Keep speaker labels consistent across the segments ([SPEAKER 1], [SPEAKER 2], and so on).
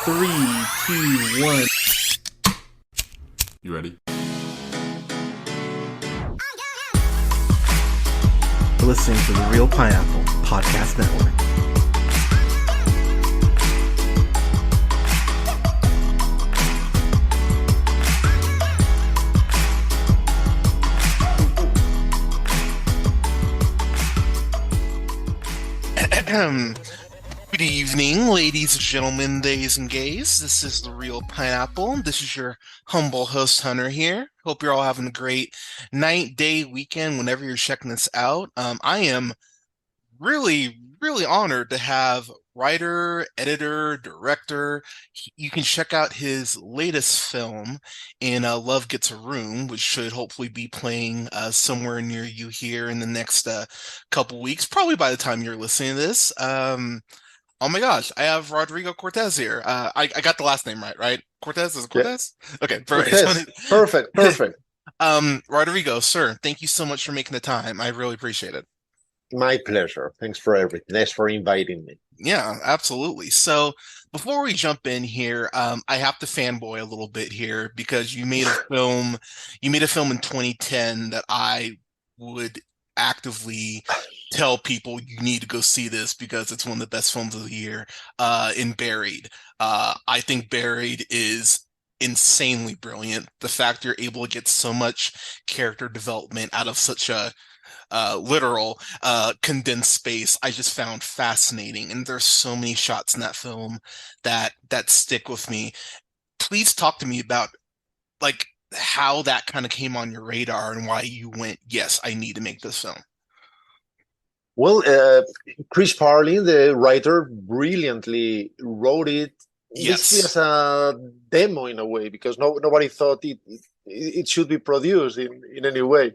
[SPEAKER 1] Three, two, one. You ready? You're listening to the Real Pineapple Podcast Network.
[SPEAKER 2] Good evening, ladies and gentlemen, days and gays. This is the Real Pineapple. This is your humble host, Hunter, here. Hope you're all having a great night, day, weekend, whenever you're checking this out. I am really honored to have writer, editor, director. You can check out his latest film in Love Gets a Room, which should hopefully be playing somewhere near you here in the next couple weeks, probably by the time you're listening to this. Oh my gosh, I have Rodrigo Cortés here. I got the last name right? Cortés? Is it Cortés? Yeah. Okay, perfect.
[SPEAKER 3] Perfect.
[SPEAKER 2] Rodrigo, sir, thank you so much for making the time. I really appreciate it.
[SPEAKER 3] My pleasure. Thanks for everything. Thanks for inviting me.
[SPEAKER 2] Yeah, absolutely. So before we jump in here, I have to fanboy a little bit here because you made a film. You made a film in 2010 that I would actively tell people you need to go see this because it's one of the best films of the year. In Buried, I think Buried is insanely brilliant. The fact you're able to get so much character development out of such a literal condensed space, I just found fascinating, and there's so many shots in that film that stick with me. Please talk to me about like how that kind of came on your radar and why you went, yes, I need to make this film.
[SPEAKER 3] Well, Chris Parlin, the writer, brilliantly wrote it.
[SPEAKER 2] Yes,
[SPEAKER 3] basically as a demo in a way, because nobody thought it should be produced in any way.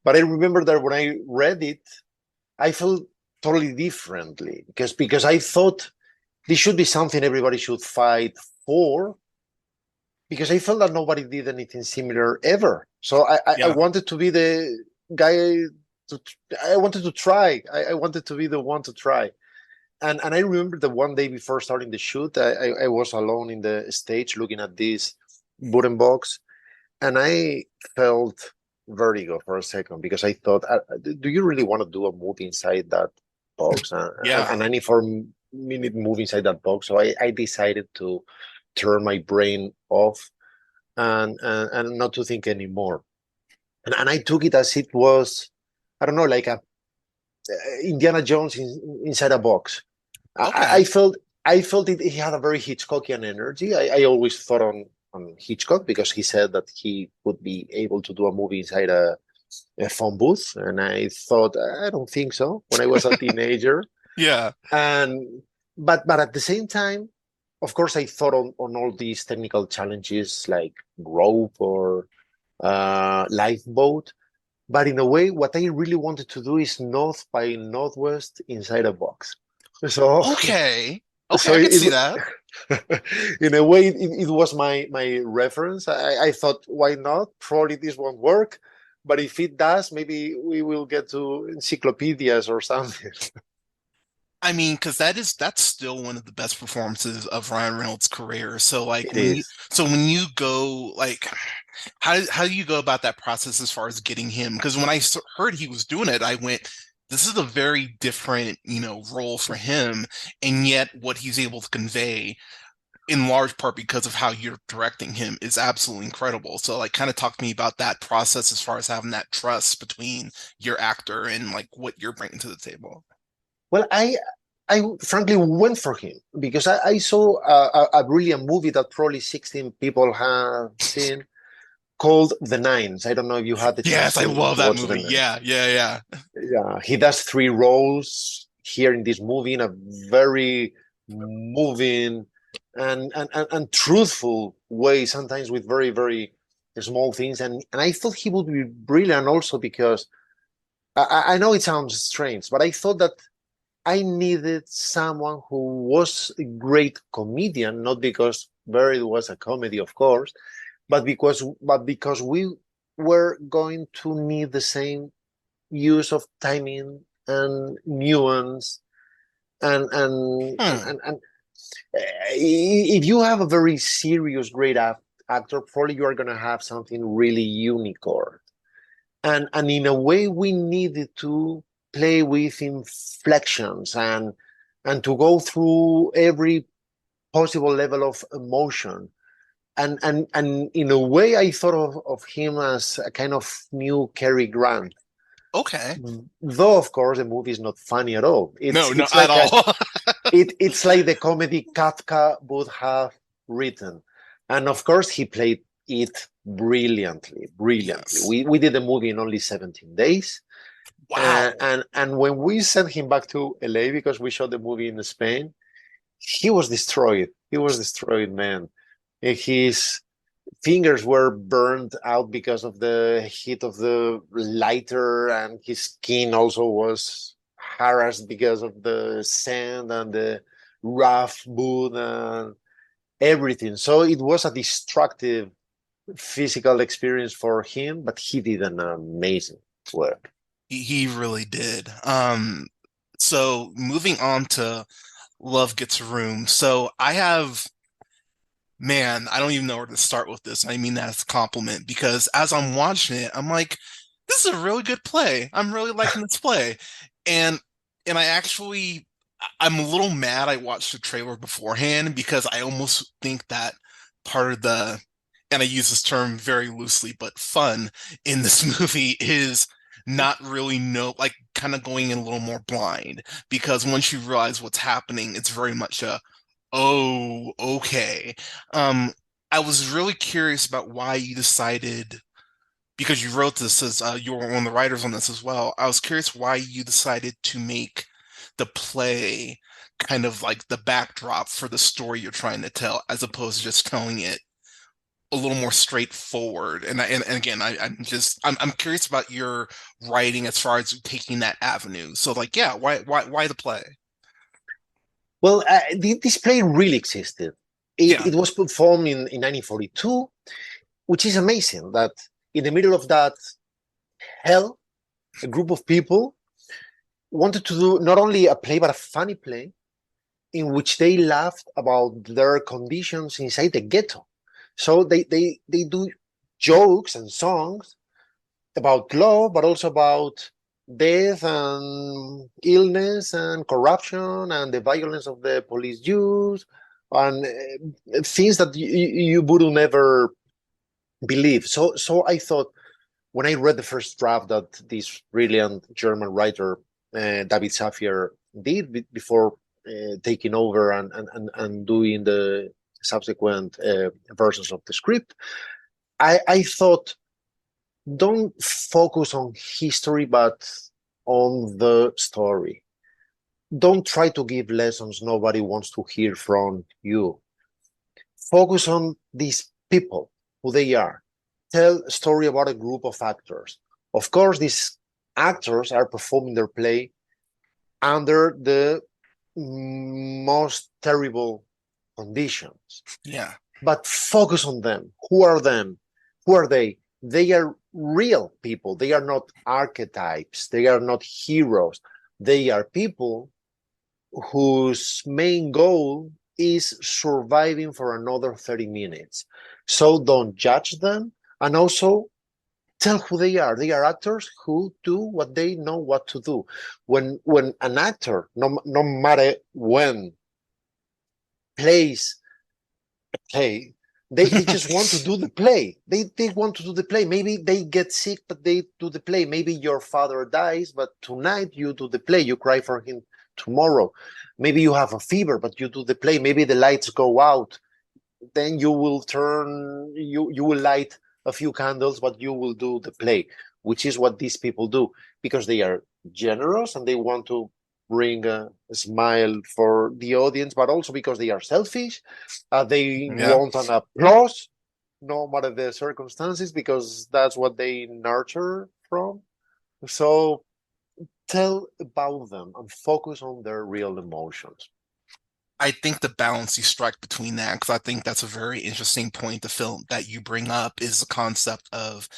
[SPEAKER 3] But I remember that when I read it, I felt totally differently because I thought this should be something everybody should fight for, because I felt that nobody did anything similar ever. So I wanted to be the guy. I wanted to try. I wanted to be the one to try. And I remember the one day before starting the shoot, I was alone in the stage looking at this wooden box, and I felt vertigo for a second because I thought, do you really want to do a movie inside that box? And a 94-minute movie inside that box. So I decided to turn my brain off and not to think anymore. And I took it as it was, I don't know, like a Indiana Jones inside a box.
[SPEAKER 2] Okay.
[SPEAKER 3] I felt it had a very Hitchcockian energy. I always thought on Hitchcock because he said that he would be able to do a movie inside a phone booth, and I thought, I don't think so when I was a teenager.
[SPEAKER 2] Yeah.
[SPEAKER 3] But at the same time, of course, I thought on all these technical challenges like rope or lifeboat. But in a way, what I really wanted to do is north by northwest inside a box. So
[SPEAKER 2] Okay,
[SPEAKER 3] so
[SPEAKER 2] I can see that.
[SPEAKER 3] In a way, it was my reference. I thought, why not? Probably this won't work, but if it does, maybe we will get to encyclopedias or something.
[SPEAKER 2] I mean, because that's still one of the best performances of Ryan Reynolds' career. So like
[SPEAKER 3] It
[SPEAKER 2] when you go like how do you go about that process as far as getting him? Because when I heard he was doing it, I went, this is a very different, role for him, and yet what he's able to convey in large part because of how you're directing him is absolutely incredible. So like kind of talk to me about that process as far as having that trust between your actor and like what you're bringing to the table.
[SPEAKER 3] Well, I frankly went for him because I saw a brilliant movie that probably 16 people have seen called The Nines. I don't know if you had the chance
[SPEAKER 2] Yes, I love
[SPEAKER 3] to
[SPEAKER 2] that
[SPEAKER 3] watch
[SPEAKER 2] movie.
[SPEAKER 3] The Nines.
[SPEAKER 2] Yeah.
[SPEAKER 3] Yeah, he does 3 roles here in this movie in a very moving and truthful way, sometimes with very, very small things. And I thought he would be brilliant also because I know it sounds strange, but I thought that I needed someone who was a great comedian, not because Buried was a comedy, of course, but because we were going to need the same use of timing and nuance and If you have a very serious, great actor, probably you are going to have something really unicorn. And in a way, we needed to play with inflections and to go through every possible level of emotion. And in a way, I thought of him as a kind of new Cary Grant.
[SPEAKER 2] Okay.
[SPEAKER 3] Though, of course, the movie is not funny at all.
[SPEAKER 2] No,
[SPEAKER 3] It's
[SPEAKER 2] at
[SPEAKER 3] like
[SPEAKER 2] all.
[SPEAKER 3] it's like the comedy Kafka would have written. And of course, he played it brilliantly, brilliantly.
[SPEAKER 2] Yes.
[SPEAKER 3] We did the movie in only 17 days.
[SPEAKER 2] Wow.
[SPEAKER 3] And when we sent him back to LA because we shot the movie in Spain, he was destroyed. He was destroyed, man. His fingers were burned out because of the heat of the lighter, and his skin also was harassed because of the sand and the rough wood and everything. So it was a destructive physical experience for him, but he did an amazing work.
[SPEAKER 2] He really did. So moving on to Love Gets Room. So I have, man, I don't even know where to start with this. I mean that as a compliment because as I'm watching it, I'm like, this is a really good play. I'm really liking this play. And I actually I'm a little mad I watched the trailer beforehand because I almost think that part of the, and I use this term very loosely, but fun in this movie is not really like kind of going in a little more blind because once you realize what's happening, it's very much a, oh, okay. I was really curious about why you decided, because you wrote this as you were one of the writers on this as well. I was curious why you decided to make the play kind of like the backdrop for the story you're trying to tell, as opposed to just telling it a little more straightforward. And again, I'm curious about your writing as far as taking that avenue. So like, yeah, why the play?
[SPEAKER 3] Well, this play really existed.
[SPEAKER 2] Yeah,
[SPEAKER 3] It was performed in 1942, which is amazing that in the middle of that hell, a group of people wanted to do not only a play, but a funny play in which they laughed about their conditions inside the ghetto. So they do jokes and songs about love, but also about death and illness and corruption and the violence of the police use and things that you would never believe. So I thought when I read the first draft that this brilliant German writer David Safier did before taking over and doing the subsequent versions of the script, I thought, don't focus on history, but on the story. Don't try to give lessons nobody wants to hear from you. Focus on these people, who they are. Tell a story about a group of actors. Of course, these actors are performing their play under the most terrible conditions.
[SPEAKER 2] yeah,
[SPEAKER 3] But focus on them. Who are them? Who are they? They are real people. They are not archetypes. They are not heroes. They are people whose main goal is surviving for another 30 minutes. So don't judge them, and also tell who they are. They are actors who do what they know what to do. When an actor, no matter when, plays a play, they just want to do the play. They want to do the play. Maybe they get sick, but they do the play. Maybe your father dies, but tonight you do the play. You cry for him tomorrow. Maybe you have a fever, but you do the play. Maybe the lights go out. Then you will you will light a few candles, but you will do the play, which is what these people do because they are generous and they want to bring a smile for the audience, but also because they are selfish. They
[SPEAKER 2] yeah.
[SPEAKER 3] want an applause, no matter the circumstances, because that's what they nurture from. So tell about them and focus on their real emotions.
[SPEAKER 2] I think the balance you strike between that, because I think that's a very interesting point the film that you bring up is the concept of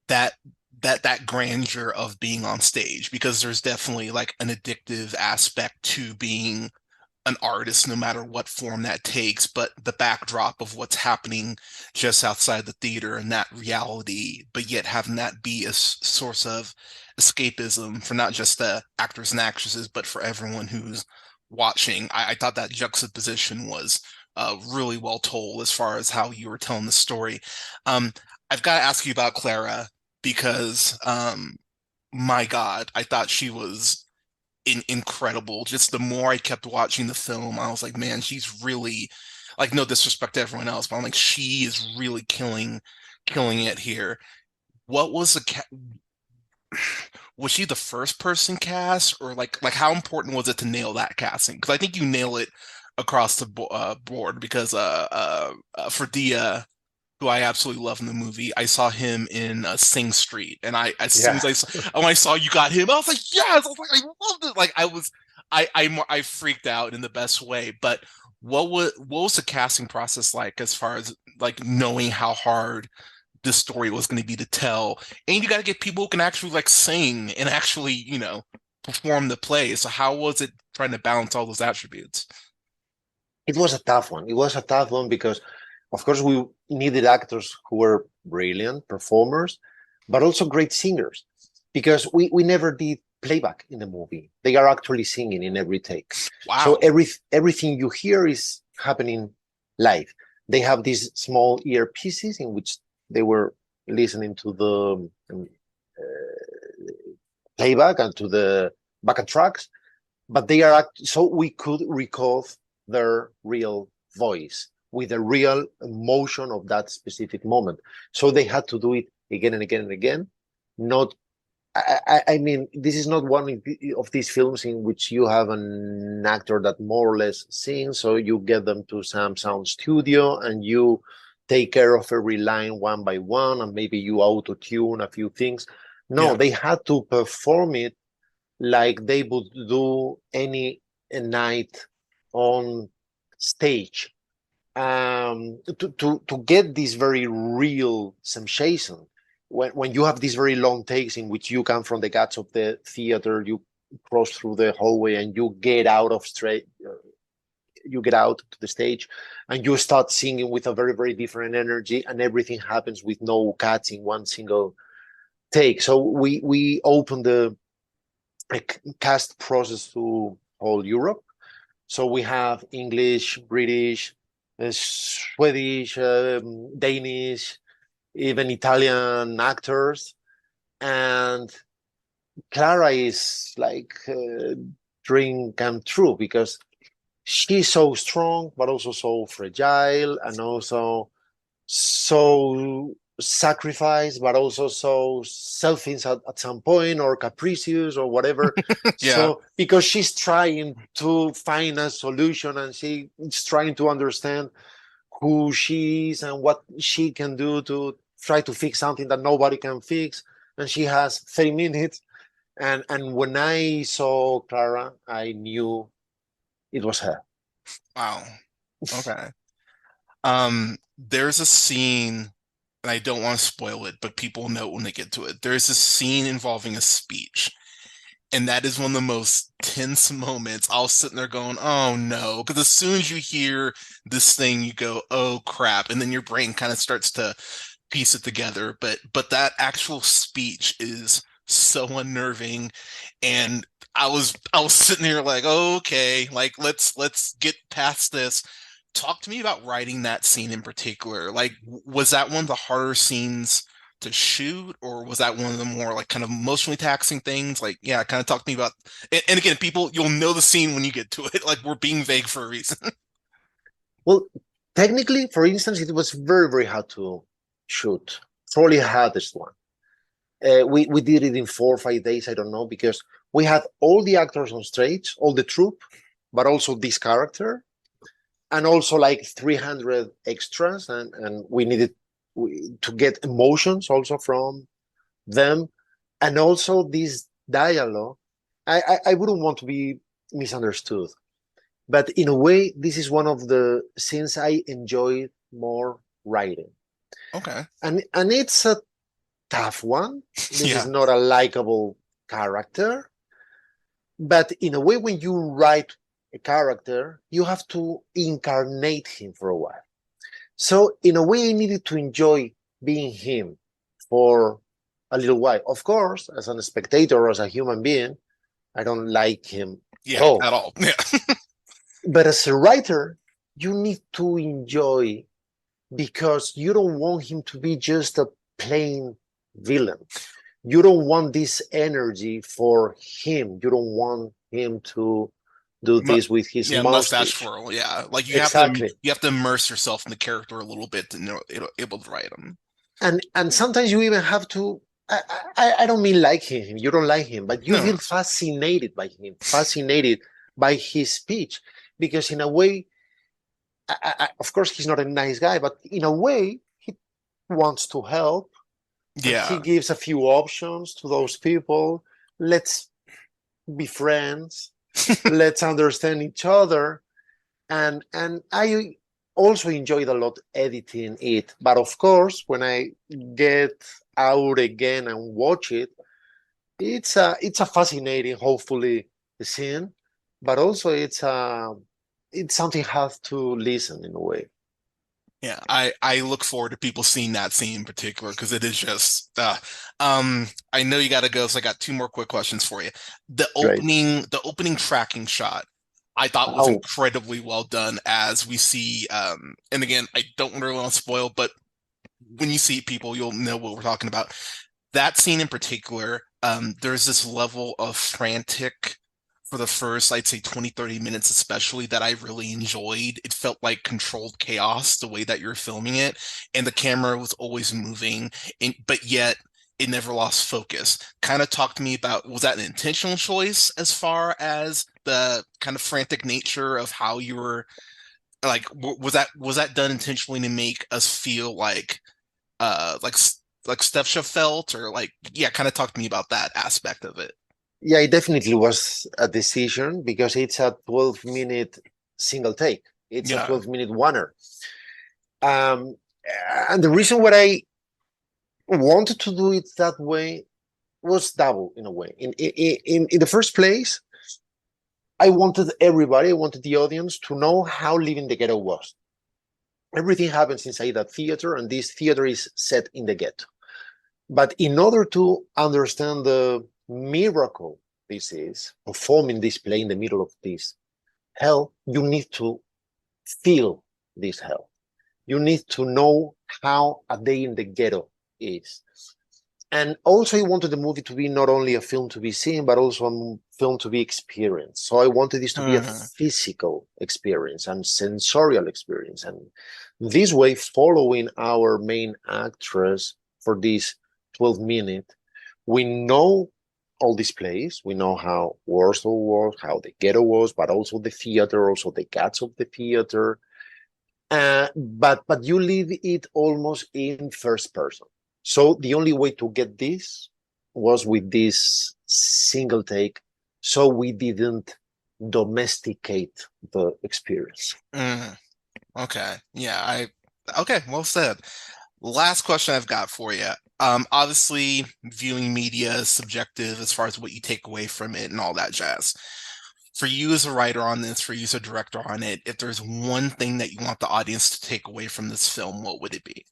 [SPEAKER 2] that that grandeur of being on stage, because there's definitely like an addictive aspect to being an artist, no matter what form that takes, but the backdrop of what's happening just outside the theater and that reality, but yet having that be a source of escapism for not just the actors and actresses, but for everyone who's watching. I thought that juxtaposition was really well told as far as how you were telling the story. Um, I've got to ask you about Clara because, my God, I thought she was incredible. Just the more I kept watching the film, I was like, man, she's really, like, no disrespect to everyone else, but I'm like, she is really killing it here. What was was she the first person cast, or like how important was it to nail that casting? Because I think you nail it across the board. Because for Dia, who I absolutely love in the movie, I saw him in Sing Street, and as soon
[SPEAKER 3] Yeah.
[SPEAKER 2] as when I saw you got him, I was like, yes, I was like, I loved it. Like I freaked out in the best way. But what was the casting process like, as far as like knowing how hard this story was going to be to tell, and you got to get people who can actually like sing and actually perform the play. So how was it trying to balance all those attributes?
[SPEAKER 3] It was a tough one. It was a tough one because, of course, we needed actors who were brilliant performers, but also great singers, because we never did playback in the movie. They are actually singing in every take. So
[SPEAKER 2] Wow.
[SPEAKER 3] everything you hear is happening live. They have these small earpieces in which they were listening to the playback and to the backup tracks, but they are so we could record their real voice with the real emotion of that specific moment. So they had to do it again and again and again. Not, I mean, this is not one of these films in which you have an actor that more or less sings, so you get them to some sound studio and you take care of every line one by one, and maybe you auto tune a few things. No,
[SPEAKER 2] Yeah.
[SPEAKER 3] they had to perform it like they would do any night on stage, to get this very real sensation. When you have these very long takes in which you come from the guts of the theater, you cross through the hallway and you get out of straight, you get out to the stage and you start singing with a very, very different energy, and everything happens with no cuts in one single take. So we opened the cast process to whole Europe. So we have English, British, Swedish, Danish, even Italian actors. And Clara is like a dream come true, because she's so strong, but also so fragile, and also so sacrificed, but also so selfish at some point, or capricious, or whatever.
[SPEAKER 2] Yeah.
[SPEAKER 3] So because she's trying to find a solution, and she's trying to understand who she is and what she can do to try to fix something that nobody can fix, and she has 30 minutes. And when I saw Clara, I knew it was her.
[SPEAKER 2] Wow. Okay. There's a scene, and I don't want to spoil it, but people know when they get to it. There's a scene involving a speech, and that is one of the most tense moments. I was sitting there going, "Oh no," because as soon as you hear this thing, you go, "Oh crap," and then your brain kind of starts to piece it together. But that actual speech is so unnerving, and I was sitting here like, oh, okay, like let's get past this. Talk to me about writing that scene in particular. Like, was that one of the harder scenes to shoot, or was that one of the more like kind of emotionally taxing things? Like, yeah, kind of talk to me about. And again, people, you'll know the scene when you get to it. Like, we're being vague for a reason.
[SPEAKER 3] Well, technically, for instance, it was very, very hard to shoot. Probably the hardest one. We did it in 4 or 5 days, I don't know, because we had all the actors on stage, all the troupe, but also this character, and also like 300 extras, and we needed to get emotions also from them, and also this dialogue. I wouldn't want to be misunderstood, but in a way, this is one of the scenes I enjoyed more writing.
[SPEAKER 2] Okay.
[SPEAKER 3] And it's a tough one. This is
[SPEAKER 2] Yeah.
[SPEAKER 3] not a likable character, but in a way, when you write a character, you have to incarnate him for a while. So in a way, I needed to enjoy being him for a little while. Of course, as a spectator, as a human being, I don't like him at all.
[SPEAKER 2] At all. Yeah.
[SPEAKER 3] But as a writer, you need to enjoy, because you don't want him to be just a plain villain. You don't want this energy for him. You don't want him to do this with his
[SPEAKER 2] mustache
[SPEAKER 3] mustache.
[SPEAKER 2] twirl. Yeah, like you
[SPEAKER 3] Exactly.
[SPEAKER 2] have to immerse yourself in the character a little bit to know able to write them.
[SPEAKER 3] And sometimes you even have to. I don't mean like him. You don't like him, but you feel fascinated by him, fascinated by his speech, because in a way, of course, he's not a nice guy, but in a way, he wants to help.
[SPEAKER 2] Yeah,
[SPEAKER 3] he gives a few options to those people. Let's be friends. Let's understand each other. And I also enjoyed a lot editing it. But of course, when I get out again and watch it, it's a fascinating, hopefully, scene. But also it's something hard to listen in a way.
[SPEAKER 2] Yeah, I look forward to people seeing that scene in particular because it is just I know you got to go, so I got two more quick questions for you. The opening tracking shot I thought was incredibly well done, as we see and again, I don't really want to spoil, but when you see people, you'll know what we're talking about. That scene in particular, there's this level of frantic for the first, I'd say 20-30 minutes especially, that I really enjoyed. It felt like controlled chaos the way that you're filming it, and the camera was always moving, but yet it never lost focus. Kind of talk to me about, was that an intentional choice as far as the kind of frantic nature of how you were, like, was that done intentionally to make us feel like Stefcha felt, or like, yeah, kind of talk to me about that aspect of it.
[SPEAKER 3] Yeah, it definitely was a decision, because it's a 12-minute single take. It's a 12-minute oneer. And the reason why I wanted to do it that way was double in a way. In the first place, I wanted the audience to know how living the ghetto was. Everything happens inside that theater, and this theater is set in the ghetto. But in order to understand the miracle this is, performing this play in the middle of this hell, you need to feel this hell. You need to know how a day in the ghetto is. And also, I wanted the movie to be not only a film to be seen, but also a film to be experienced. So I wanted this to be a physical experience and sensorial experience. And this way, following our main actress for this 12-minute, we know all this place. We know how Warsaw was, how the ghetto was, but also the theater, also the guts of the theater. But you live it almost in first person. So the only way to get this was with this single take, so we didn't domesticate the experience.
[SPEAKER 2] Okay. Yeah, okay, well said. Last question I've got for you. Obviously, viewing media is subjective as far as what you take away from it and all that jazz. For you as a writer on this, for you as a director on it, if there's one thing that you want the audience to take away from this film, what would it be?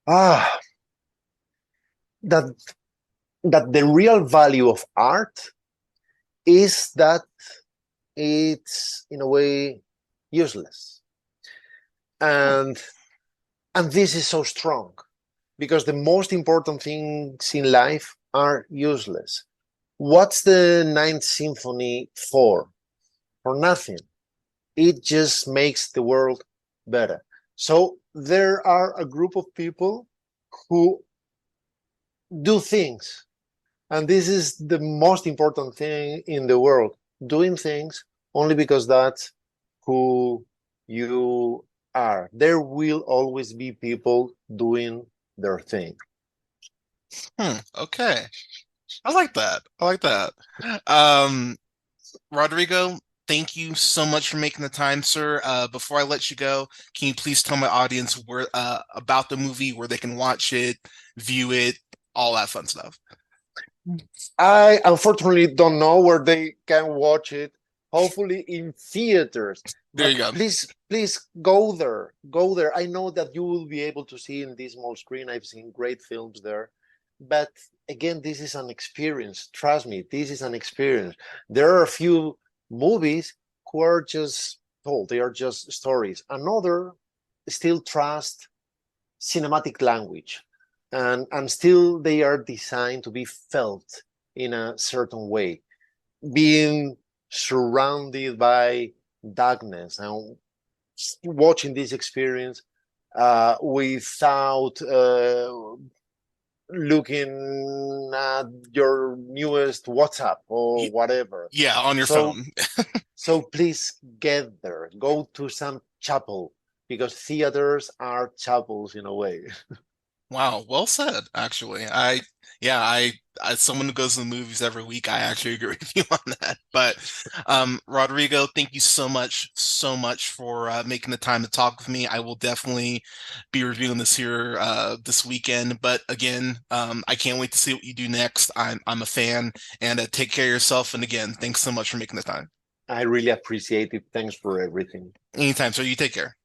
[SPEAKER 3] That the real value of art is that it's in a way useless. And this is so strong, because the most important things in life are useless. What's the Ninth Symphony for? For nothing. It just makes the world better. So there are a group of people who do things, and this is the most important thing in the world, doing things only because that's who you are. There will always be people doing their thing.
[SPEAKER 2] Okay. I like that. Rodrigo, thank you so much for making the time, sir. Before I let you go, can you please tell my audience where about the movie, where they can watch it, view it, all that fun stuff?
[SPEAKER 3] I unfortunately don't know where they can watch it. hopefully in theaters.
[SPEAKER 2] There
[SPEAKER 3] But
[SPEAKER 2] you go.
[SPEAKER 3] please go there. Go there. I know that you will be able to see in this small screen. I've seen great films there. But again, this is an experience. Trust me, this is an experience. There are a few movies who are just told, they are just stories. Another still trust cinematic language, and still they are designed to be felt in a certain way, being surrounded by darkness and watching this experience without looking at your newest WhatsApp or whatever.
[SPEAKER 2] Yeah, on your
[SPEAKER 3] So,
[SPEAKER 2] phone.
[SPEAKER 3] so please get there. Go to some chapel, because theaters are chapels in a way.
[SPEAKER 2] Wow, well said, actually. Yeah, as someone who goes to the movies every week, I actually agree with you on that. But Rodrigo, thank you so much for making the time to talk with me. I will definitely be reviewing this here this weekend. But again, I can't wait to see what you do next. I'm a fan, and take care of yourself. And again, thanks so much for making the time.
[SPEAKER 3] I really appreciate it. Thanks for everything.
[SPEAKER 2] Anytime, so you take care.